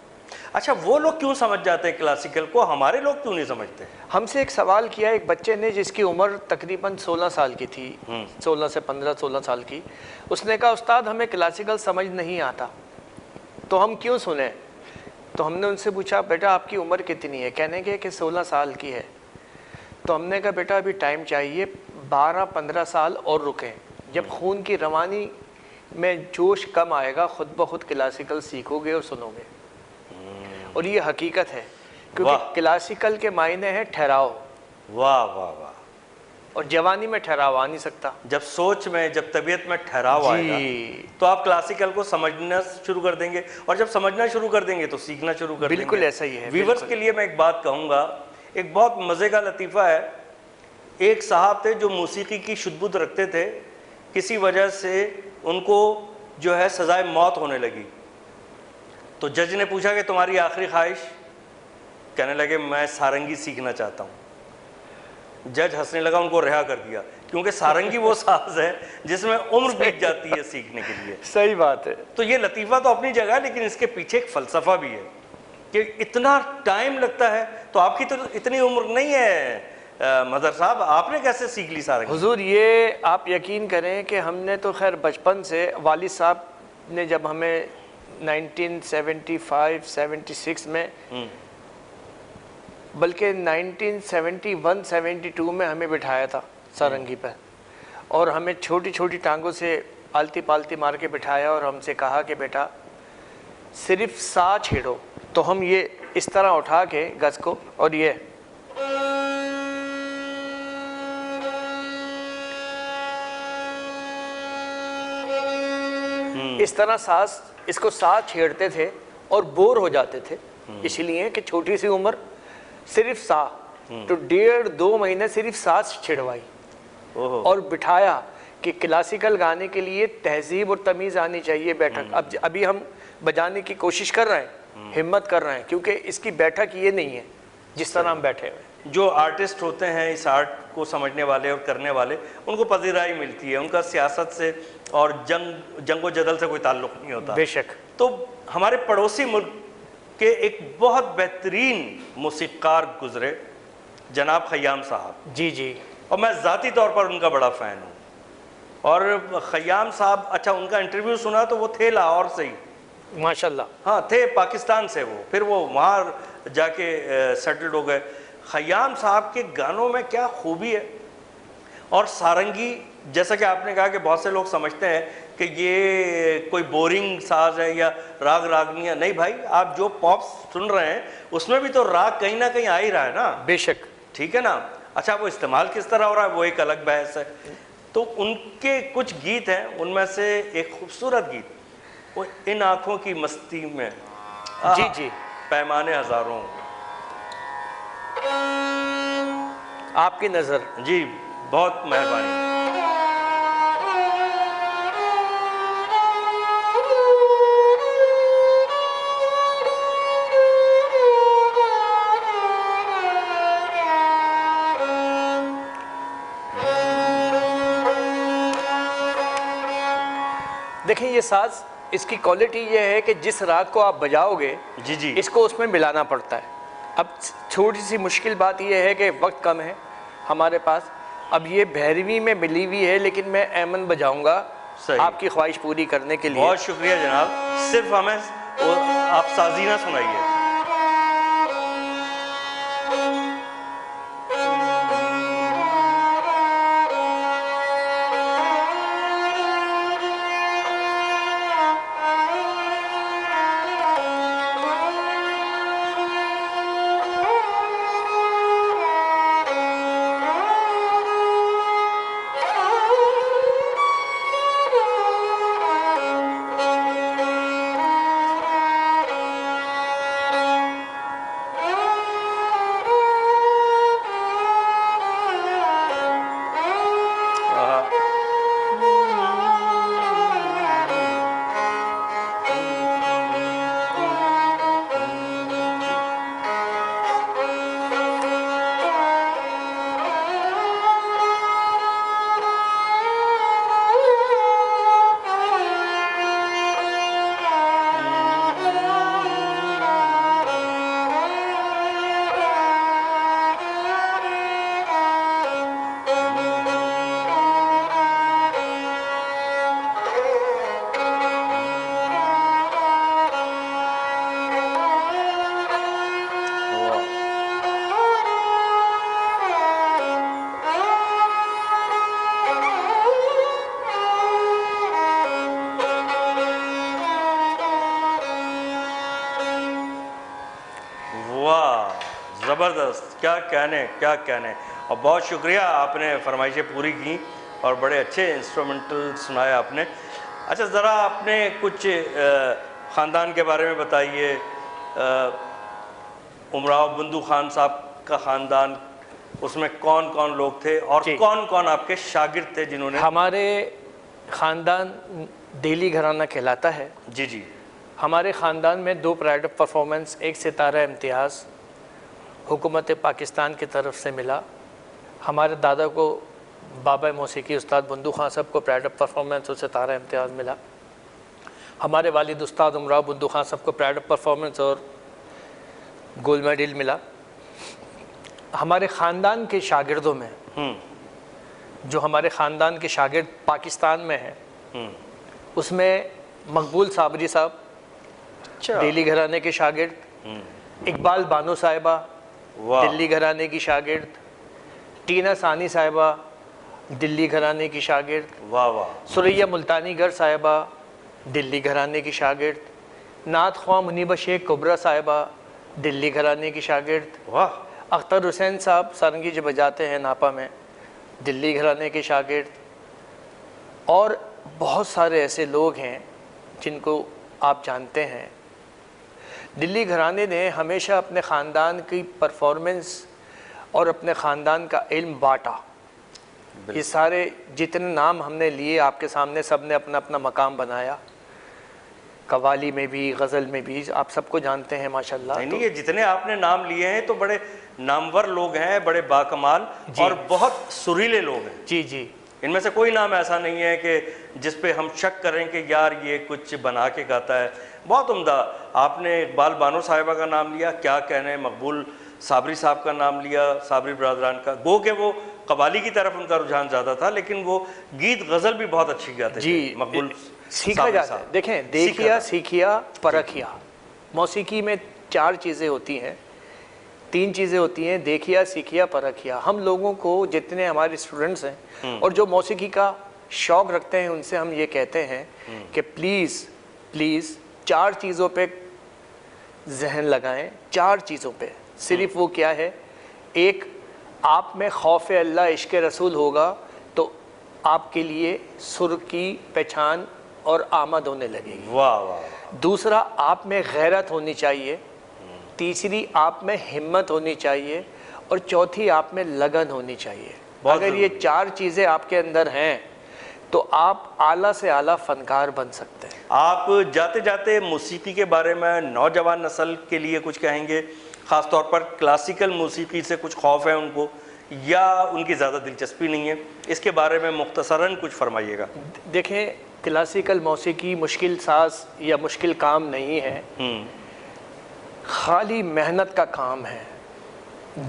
Speaker 1: अच्छा, वो लोग क्यों समझ जाते हैं क्लासिकल को, हमारे लोग क्यों नहीं समझते?
Speaker 3: हमसे एक सवाल किया एक बच्चे ने जिसकी उम्र तकरीबन 16 साल की थी, 16 से 15-16 साल की। उसने कहा, उस्ताद हमें क्लासिकल समझ नहीं आता, तो हम क्यों सुने? तो हमने उनसे पूछा, बेटा आपकी उम्र कितनी है? कहने के कि 16 साल की है। तो हमने कहा, बेटा अभी टाइम चाहिए, 12-15 साल और रुकें, जब खून की रवानी में जोश कम आएगा खुद ब खुद क्लासिकल सीखोगे और सुनोगे। और ये हकीकत है, क्योंकि क्लासिकल के मायने हैं ठहराव।
Speaker 1: वाह वाह वाह।
Speaker 3: और जवानी में ठहराव आ नहीं सकता।
Speaker 1: जब सोच में, जब तबीयत में ठहराव आएगा तो आप क्लासिकल को समझना शुरू कर देंगे, और जब समझना शुरू कर देंगे तो सीखना शुरू कर देंगे।
Speaker 3: बिल्कुल ऐसा ही है।
Speaker 1: व्यूअर्स के लिए मैं एक बात कहूँगा, एक बहुत मज़े का लतीफ़ा है। एक साहब थे जो मौसीकी की शुद्ध रखते थे, किसी वजह से उनको जो है सज़ाए मौत होने लगी। तो जज ने पूछा कि तुम्हारी आखिरी ख्वाहिश? कहने लगे, मैं सारंगी सीखना चाहता हूँ। जज हंसने लगा, उनको रिहा कर दिया, क्योंकि सारंगी वो साज है जिसमें उम्र बीत जाती है सीखने के लिए।
Speaker 3: सही बात है।
Speaker 1: तो ये लतीफ़ा तो अपनी जगह, लेकिन इसके पीछे एक फ़लसफ़ा भी है कि इतना टाइम लगता है। तो आपकी तो इतनी उम्र नहीं है मदर साहब, आपने कैसे सीख ली सारंगी?
Speaker 3: हुजूर, ये आप यकीन करें कि हमने तो खैर बचपन से, वालिद साहब ने जब हमें 1975-76 में, बल्कि 1971-72 में हमें बिठाया था सारंगी पर, और हमें छोटी छोटी टांगों से आलती पालती मार के बिठाया और हमसे कहा कि बेटा सिर्फ सा छेड़ो। तो हम ये इस तरह उठा के गज को, और ये इस तरह सांस, इसको सांस छेड़ते थे और बोर हो जाते थे, इसलिए कि छोटी सी उम्र, सिर्फ सा। तो 1.5-2 महीने सिर्फ सांस छिड़वाई और बिठाया कि क्लासिकल गाने के लिए तहजीब और तमीज़ आनी चाहिए बैठक। अब अभी हम बजाने की कोशिश कर रहे हैं, हिम्मत कर रहे हैं, क्योंकि इसकी बैठक ये नहीं है जिस तरह हम बैठे हुए।
Speaker 1: जो आर्टिस्ट होते हैं, इस आर्ट को समझने वाले और करने वाले, उनको पजीराई मिलती है, उनका सियासत से और जंगो जदल से कोई ताल्लुक़ नहीं होता।
Speaker 3: बेशक।
Speaker 1: तो हमारे पड़ोसी मुल्क के एक बहुत बेहतरीन मौसीक़ार गुज़रे, जनाब खयाम साहब।
Speaker 3: जी जी।
Speaker 1: और मैं ज़ाती तौर पर उनका बड़ा फ़ैन हूँ। और खयाम साहब, अच्छा उनका इंटरव्यू सुना तो वो थे लाहौर से ही,
Speaker 3: माशाल्लाह।
Speaker 1: हाँ थे, पाकिस्तान से वो, फिर वो वहाँ जाके सेटल्ड हो गए। खयाम साहब के गानों में क्या खूबी है। और सारंगी, जैसा कि आपने कहा कि बहुत से लोग समझते हैं कि ये कोई बोरिंग साज है या राग रागनियाँ, नहीं भाई, आप जो पॉप सुन रहे हैं उसमें भी तो राग कहीं ना कहीं आ ही रहा है ना।
Speaker 3: बेशक।
Speaker 1: ठीक है ना। अच्छा, वो इस्तेमाल किस तरह हो रहा है वो एक अलग बहस है। तो उनके कुछ गीत हैं, उनमें से एक खूबसूरत गीत, वो इन आँखों की मस्ती में,
Speaker 3: जी जी,
Speaker 1: पैमाने हजारों,
Speaker 3: आपकी नज़र।
Speaker 1: जी बहुत मेहरबानी।
Speaker 3: देखिए ये साज, इसकी क्वालिटी ये है कि जिस राग को आप बजाओगे
Speaker 1: जी जी,
Speaker 3: इसको उसमें मिलाना पड़ता है। अब छोटी सी मुश्किल बात ये है कि वक्त कम है हमारे पास। अब ये भैरवी में मिली हुई है, लेकिन मैं ऐमन बजाऊंगा
Speaker 1: सही।
Speaker 3: आपकी ख्वाहिश पूरी करने के लिए।
Speaker 1: बहुत शुक्रिया जनाब, सिर्फ हमें आप साजीना सुनाइए। वाह ज़बरदस्त, क्या कहने। और बहुत शुक्रिया, आपने फरमाइशें पूरी की और बड़े अच्छे इंस्ट्रूमेंटल सुनाया आपने। अच्छा, ज़रा आपने कुछ ख़ानदान के बारे में बताइए। उमराव बंदू खान साहब का ख़ानदान, उसमें कौन कौन लोग थे और कौन कौन आपके शागिर्द थे जिन्होंने?
Speaker 3: हमारे ख़ानदान दिल्ली घराना कहलाता है।
Speaker 1: जी जी।
Speaker 3: हमारे ख़ानदान में 2 प्राइड ऑफ परफॉर्मेंस, एक सितारा इम्तियाज़ हुकूमत पाकिस्तान की तरफ से मिला। हमारे दादा को बाबा मौसीकी उस्ताद बंदू खान साहब को प्राइड ऑफ परफॉर्मेंस और सितारा इम्तियाज़ मिला। हमारे वालिद उस्ताद उमराव बंदू खान साहब को प्राइड ऑफ परफॉर्मेंस और गोल्ड मेडल मिला। हमारे ख़ानदान के शागिर्दों में जो हमारे ख़ानदान के शागिर्द पाकिस्तान में हैं, उसमें मकबूल साबरी साहब दिल्ली घराने के शागिर्द, इकबाल बानो साहिबा दिल्ली घराने की शागिर्द, टीना सानी साहिबा दिल्ली घराने की शागिर्द,
Speaker 1: वाह वाह,
Speaker 3: सुरैया मुल्तानीगर साहिबा दिल्ली घराने की शागिर्द, नात ख्वां मुनीबा शेख कुबरा साहिबा दिल्ली घराने की शागिर्द,
Speaker 1: वाह,
Speaker 3: अख्तर हुसैन साहब सारंगी जो बजाते हैं नापा में, दिल्ली घराने के शागिर्द। और बहुत सारे ऐसे लोग हैं जिनको आप जानते हैं। दिल्ली घराने ने हमेशा अपने ख़ानदान की परफॉर्मेंस और अपने ख़ानदान का इल्म बांटा। ये सारे जितने नाम हमने लिए आपके सामने, सब ने अपना अपना मकाम बनाया। कव्वाली में भी, गज़ल में भी, आप सबको जानते हैं माशाल्लाह।
Speaker 1: नहीं, ये जितने आपने नाम लिए हैं तो बड़े नामवर लोग हैं, बड़े बाकमाल और बहुत सुरीले लोग हैं।
Speaker 3: जी जी,
Speaker 1: इनमें से कोई नाम ऐसा नहीं है कि जिस पे हम शक करें कि यार ये कुछ बना के गाता है। बहुत उम्दा। आपने इकबाल बानो साहिबा का नाम लिया, क्या कहने, मकबूल साबरी साहब का नाम लिया, साबरी बरदरान का। गो के वो कव्वाली की तरफ उनका रुझान ज़्यादा था, लेकिन वो गीत गज़ल भी बहुत अच्छी गाते थे मकबूल।
Speaker 3: सीखा जाता है। देखें, देखिया, सीखिया, परखिया। मौसीकी में 4 चीज़ें होती हैं, 3 चीज़ें होती हैं, देखिया, सीखिया, परखिया। हम लोगों को, जितने हमारे स्टूडेंट्स हैं और जो मौसीकी का शौक़ रखते हैं, उनसे हम ये कहते हैं कि प्लीज़ प्लीज़ 4 चीज़ों पे जहन लगाएं। 4 चीज़ों पे। सिर्फ वो क्या है? एक, आप में खौफ अल्लाह इश्क़ रसूल होगा तो आपके लिए सुर की पहचान और आमद होने लगेगी।
Speaker 1: वाह वाह।
Speaker 3: दूसरा, आप में गैरत होनी चाहिए। तीसरी, आप में हिम्मत होनी चाहिए। और चौथी, आप में लगन होनी चाहिए। अगर ये 4 चीज़ें आपके अंदर हैं तो आप आला से आला फनकार बन सकते हैं।
Speaker 1: आप जाते जाते मौसीकी के बारे में नौजवान नस्ल के लिए कुछ कहेंगे? ख़ास तौर पर क्लासिकल मौसीकी से कुछ खौफ है उनको या उनकी ज़्यादा दिलचस्पी नहीं है, इसके बारे में मुख्तसरन कुछ फरमाइएगा।
Speaker 3: देखें, क्लासिकल मौसीकी मुश्किल साज या मुश्किल काम नहीं है, खाली मेहनत का काम है,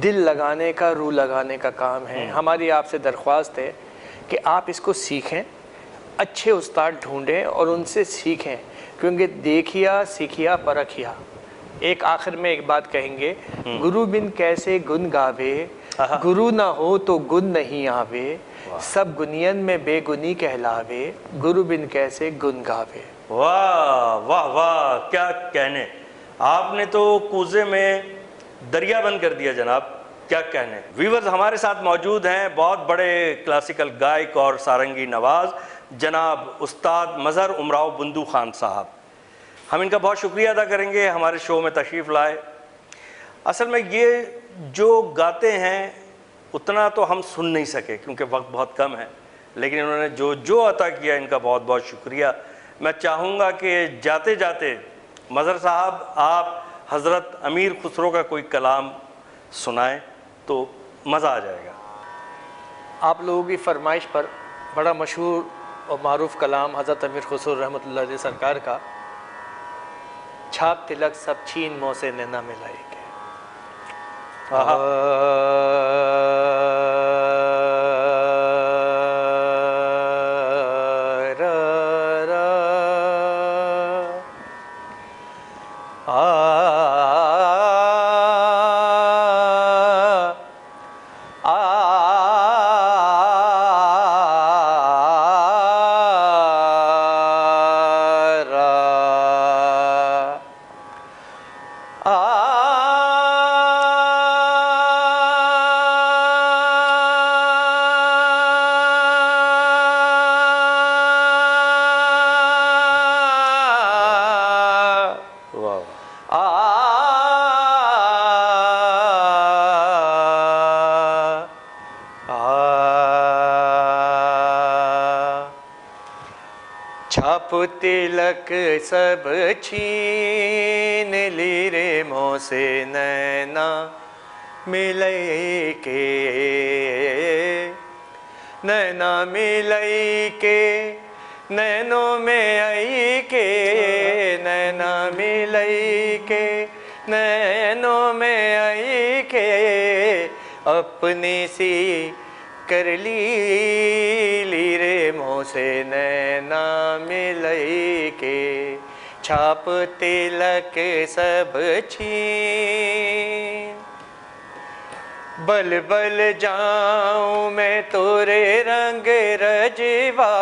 Speaker 3: दिल लगाने का, रूह लगाने का काम है। हमारी आपसे दरख्वास्त है कि आप इसको सीखें, अच्छे उस्ताद ढूंढें और उनसे सीखें, क्योंकि देखिया सीखिया परखिया। एक आखिर में एक बात कहेंगे, गुरु बिन कैसे गुन गावे, गुरु ना हो तो गुन नहीं आवे, सब गुनियन में बेगुनी कहलावे, गुरु बिन कैसे गुन गावे।
Speaker 1: वाह वाह वाह, क्या कहने, आपने तो कूजे में दरिया बंद कर दिया जनाब, क्या कहने। व्यूवर्स, हमारे साथ मौजूद हैं बहुत बड़े क्लासिकल गायक और सारंगी नवाज जनाब उस्ताद मज़हर उमराव बुंदू खान साहब। हम इनका बहुत शुक्रिया अदा करेंगे हमारे शो में तशरीफ़ लाए। असल में ये जो गाते हैं उतना तो हम सुन नहीं सके क्योंकि वक्त बहुत कम है, लेकिन इन्होंने जो जो अता किया इनका बहुत बहुत शुक्रिया। मैं चाहूँगा कि जाते जाते मज़हर साहब आप हज़रत अमीर खुसरो का कोई कलाम सुनाएं तो मज़ा आ जाएगा।
Speaker 3: आप लोगों की फरमाइश पर बड़ा मशहूर और मारूफ कलाम हज़रत अमीर खुसरो रहमतुल्लाह अलैह सरकार का, छाप तिलक सब छीन मोह से नैना मिलाएंगे। छाप तिलक सब छीन ली रे मोह से नैना मिलई के, नैना मिलई के, नैनों में आई के, नैना मिलई के, नैनों में आई के, अपनी सी कर ली रे मोह से नैना मिलई के, छाप तिलक सब छीन, बल बल जाऊं मैं तोरे रंग रजवा,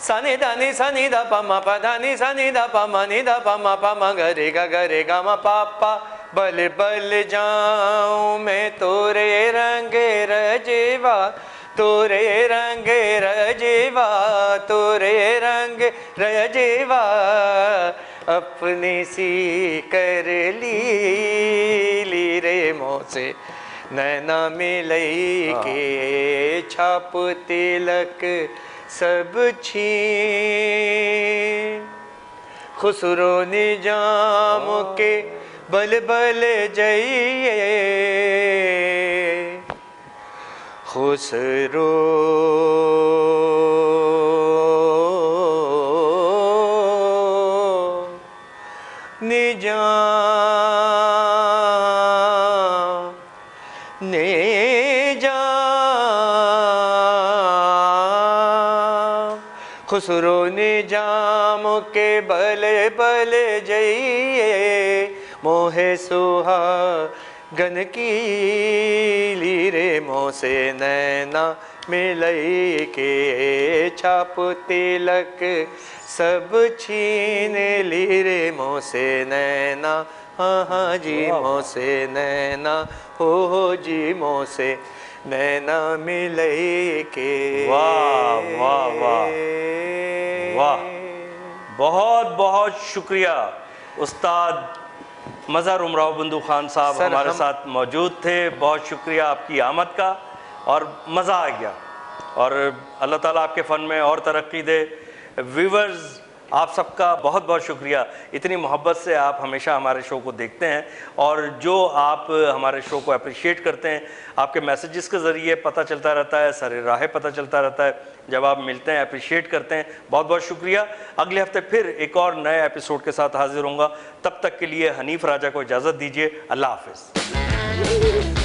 Speaker 3: सनी दानी सनी दा पमा पधानी सनी दा पमा नि दा पमा पमा गरे गा मा पापा, बल बल जाऊं मैं तोरे रंग रजवा, तोरे रंग रजवा, तोरे रंग रजवा, अपनी सी कर ली रे मोह से नैना मिलई के, छाप तिलक सब छीन, खुसरो निजाम के बल बल जइए, खुसरो निजाम निजाम, खुसरो निजाम के बल बल जइए, मोहे सुहागन की ली रे मोह से नैना मिलई के, छाप तिलक सब छीन ली रे मोह से नैना हाँ हाँ जी मों से नैना हो जी मों से नैना मिले के।
Speaker 1: वाह वाह वाह वाह, बहुत बहुत शुक्रिया उस्ताद मज़हर उमराव बंधु खान साहब
Speaker 3: सर,
Speaker 1: हमारे साथ मौजूद थे। बहुत शुक्रिया आपकी आमद का, और मज़ा आ गया। और अल्लाह ताला आपके फ़न में और तरक्की दे। व्यूवर्स, आप सबका बहुत बहुत शुक्रिया, इतनी मोहब्बत से आप हमेशा हमारे शो को देखते हैं, और जो आप हमारे शो को अप्रिशिएट करते हैं, आपके मैसेजेस के ज़रिए पता चलता रहता है, सरे राह पता चलता रहता है जब आप मिलते हैं, अप्रिशिएट करते हैं। बहुत बहुत शुक्रिया। अगले हफ्ते फिर एक और नए एपिसोड के साथ हाजिर होऊंगा। तब तक के लिए हनीफ राजा को इजाज़त दीजिए। अल्लाह हाफ़िज़।